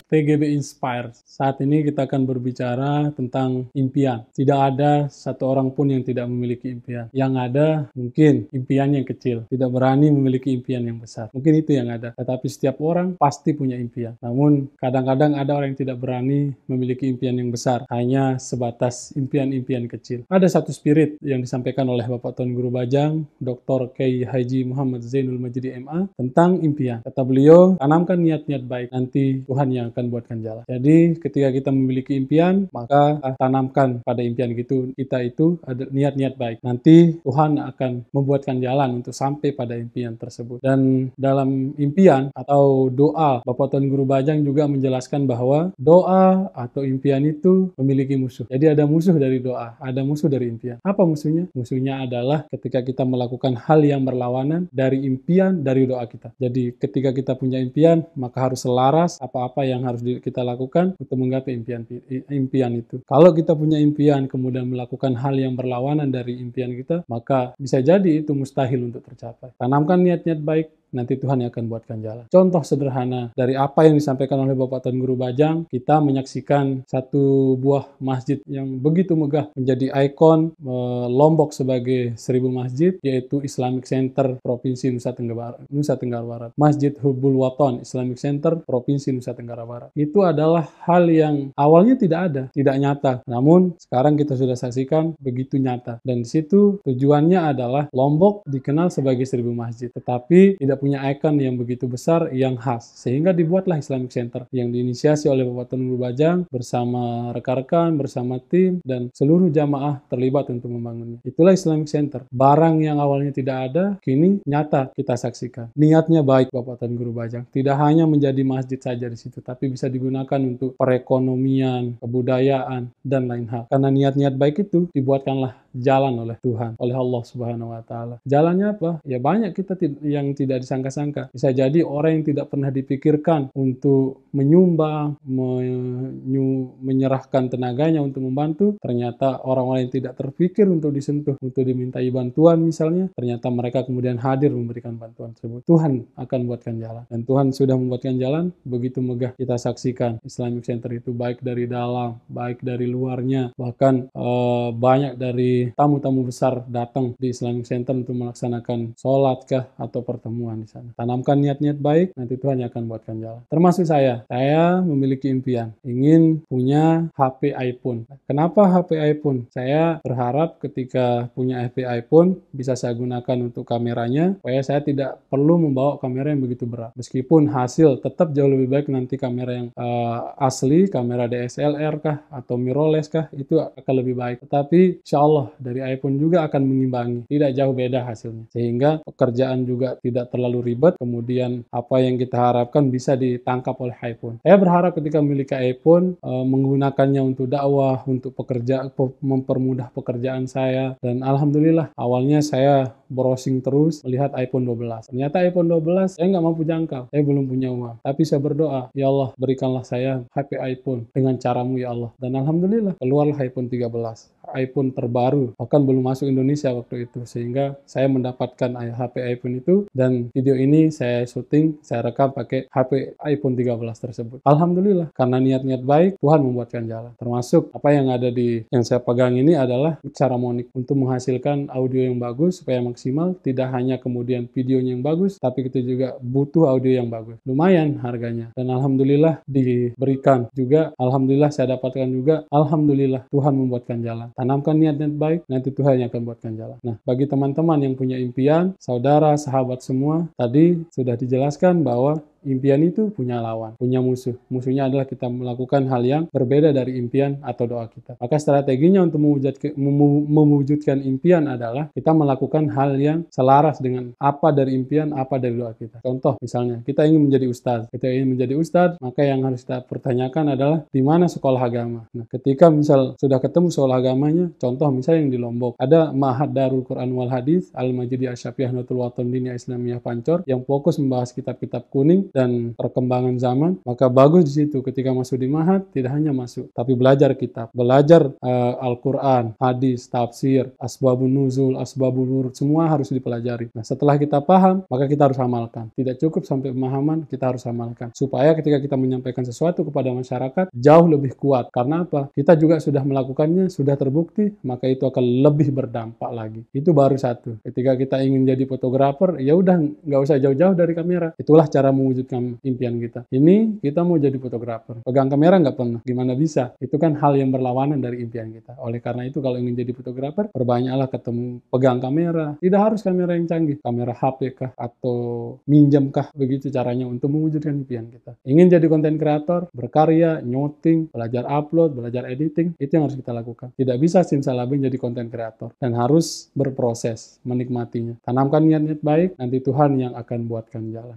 TGB Inspire. Saat ini kita akan berbicara tentang impian. Tidak ada satu orang pun yang tidak memiliki impian. Yang ada mungkin impian yang kecil, tidak berani memiliki impian yang besar. Mungkin itu yang ada. Tetapi setiap orang pasti punya impian. Namun kadang-kadang ada orang yang tidak berani memiliki impian yang besar, hanya sebatas impian-impian kecil. Ada satu spirit yang disampaikan oleh Bapak Tuan Guru Bajang, Dr. Kiai Haji Muhammad Zainul Majidi MA, tentang impian. Kata beliau, tanamkan niat-niat baik, nanti Tuhan yang akan buatkan jalan. Jadi ketika kita memiliki impian, maka tanamkan pada impian kita itu ada niat-niat baik. Nanti Tuhan akan membuatkan jalan untuk sampai pada impian tersebut. Dan dalam impian atau doa, Bapak Tuan Guru Bajang juga menjelaskan bahwa doa atau impian itu memiliki musuh. Jadi ada musuh dari doa, ada musuh dari impian. Apa musuhnya? Musuhnya adalah ketika kita melakukan hal yang berlawanan dari impian, dari doa kita. Jadi ketika kita punya impian, maka harus selaras apa-apa yang harus kita lakukan untuk menggapai impian itu. Kalau kita punya impian kemudian melakukan hal yang berlawanan dari impian kita, maka bisa jadi itu mustahil untuk tercapai. Tanamkan niat-niat baik, nanti Tuhan yang akan buatkan jalan. Contoh sederhana dari apa yang disampaikan oleh Bapak Tuan Guru Bajang, kita menyaksikan satu buah masjid yang begitu megah menjadi ikon Lombok sebagai 1000 masjid, yaitu Islamic Center Provinsi Nusa Tenggara Barat. Masjid Hubbul Waton Islamic Center Provinsi Nusa Tenggara Barat. Itu adalah hal yang awalnya tidak ada, tidak nyata. Namun sekarang kita sudah saksikan begitu nyata. Dan di situ tujuannya adalah Lombok dikenal sebagai 1000 masjid, tetapi tidak punya ikon yang begitu besar yang khas, sehingga dibuatlah Islamic Center yang diinisiasi oleh Bapak Tuan Guru Bajang bersama rekan-rekan, bersama tim, dan seluruh jamaah terlibat untuk membangunnya. Itulah Islamic Center. Barang yang awalnya tidak ada, kini nyata kita saksikan. Niatnya baik Bapak Tuan Guru Bajang, tidak hanya menjadi masjid saja di situ, tapi bisa digunakan untuk perekonomian, kebudayaan, dan lain hal. Karena niat-niat baik itu dibuatkanlah jalan oleh Tuhan, oleh Allah Subhanahu wa Ta'ala. Jalannya apa? Ya banyak kita yang tidak disangka-sangka. Bisa jadi orang yang tidak pernah dipikirkan untuk menyumbang, menyerahkan tenaganya untuk membantu, ternyata orang-orang yang tidak terpikir untuk disentuh, untuk dimintai bantuan misalnya, ternyata mereka kemudian hadir memberikan bantuan tersebut. Tuhan akan buatkan jalan. Dan Tuhan sudah membuatkan jalan, begitu megah kita saksikan Islamic Center itu, baik dari dalam, baik dari luarnya, bahkan banyak dari tamu-tamu besar datang di Islamic Center untuk melaksanakan sholat kah atau pertemuan di sana. Tanamkan niat-niat baik, nanti Tuhan yang akan buatkan jalan. Termasuk saya memiliki impian, ingin punya HP iPhone. Kenapa HP iPhone? Saya berharap ketika punya HP iPhone bisa saya gunakan untuk kameranya, supaya saya tidak perlu membawa kamera yang begitu berat. Meskipun hasil tetap jauh lebih baik nanti kamera yang asli, kamera DSLR kah atau mirrorless kah, itu akan lebih baik. Tetapi insya Allah dari iPhone juga akan mengimbangi, tidak jauh beda hasilnya, sehingga pekerjaan juga tidak terlalu ribet, kemudian apa yang kita harapkan bisa ditangkap oleh iPhone. Saya berharap ketika memiliki iPhone, menggunakannya untuk dakwah, untuk mempermudah pekerjaan saya, dan alhamdulillah awalnya saya browsing terus melihat iPhone 12. Ternyata iPhone 12 saya nggak mampu jangkau, saya belum punya uang, tapi saya berdoa, ya Allah berikanlah saya HP iPhone dengan caramu ya Allah, dan alhamdulillah keluarlah iPhone 13, iPhone terbaru, bahkan belum masuk Indonesia waktu itu, sehingga saya mendapatkan HP iPhone itu, dan video ini saya syuting, saya rekam pakai HP iPhone 13 tersebut. Alhamdulillah, karena niat-niat baik, Tuhan membuatkan jalan. Termasuk apa yang ada yang saya pegang ini adalah Saramonic, untuk menghasilkan audio yang bagus supaya maksimal, tidak hanya kemudian videonya yang bagus, tapi kita juga butuh audio yang bagus. Lumayan harganya, dan alhamdulillah diberikan juga, alhamdulillah saya dapatkan juga, alhamdulillah Tuhan membuatkan jalan. Tanamkan niat-niat baik, nanti Tuhan yang akan buatkan jalan. Nah, bagi teman-teman yang punya impian, saudara, sahabat semua, tadi sudah dijelaskan bahwa impian itu punya lawan, punya musuh. Musuhnya adalah kita melakukan hal yang berbeda dari impian atau doa kita. Maka strateginya untuk mewujudkan impian adalah kita melakukan hal yang selaras dengan apa dari impian, apa dari doa kita. Contoh misalnya, kita ingin menjadi ustadz. Kita ingin menjadi ustadz, maka yang harus kita pertanyakan adalah di mana sekolah agama. Nah, ketika misal sudah ketemu sekolah agamanya, contoh misalnya yang di Lombok, ada Ma'had Darul Quran wal Hadis Al-Majidi Asy-Syafi'iyah Nahdlatul Wathon Diniyah Islamiyah Pancor yang fokus membahas kitab-kitab kuning dan perkembangan zaman, maka bagus di situ ketika masuk di Mahat, tidak hanya masuk, tapi belajar kitab, belajar Al-Quran, hadis, tafsir, asbabun nuzul, asbabul wurud, semua harus dipelajari. Nah, setelah kita paham, maka kita harus amalkan. Tidak cukup sampai pemahaman, kita harus amalkan. Supaya ketika kita menyampaikan sesuatu kepada masyarakat, jauh lebih kuat. Karena apa? Kita juga sudah melakukannya, sudah terbukti, maka itu akan lebih berdampak lagi. Itu baru satu. Ketika kita ingin jadi fotografer, ya udah nggak usah jauh-jauh dari kamera. Itulah cara mewujudkan impian kita. Ini kita mau jadi fotografer. Pegang kamera nggak pernah. Gimana bisa? Itu kan hal yang berlawanan dari impian kita. Oleh karena itu, kalau ingin jadi fotografer, perbanyaklah ketemu pegang kamera. Tidak harus kamera yang canggih. Kamera HP kah? Atau minjem kah? Begitu caranya untuk mewujudkan impian kita. Ingin jadi konten kreator, berkarya, nyuting, belajar upload, belajar editing, itu yang harus kita lakukan. Tidak bisa simsalabim jadi konten kreator. Dan harus berproses, menikmatinya. Tanamkan niat-niat baik, nanti Tuhan yang akan buatkan jalan.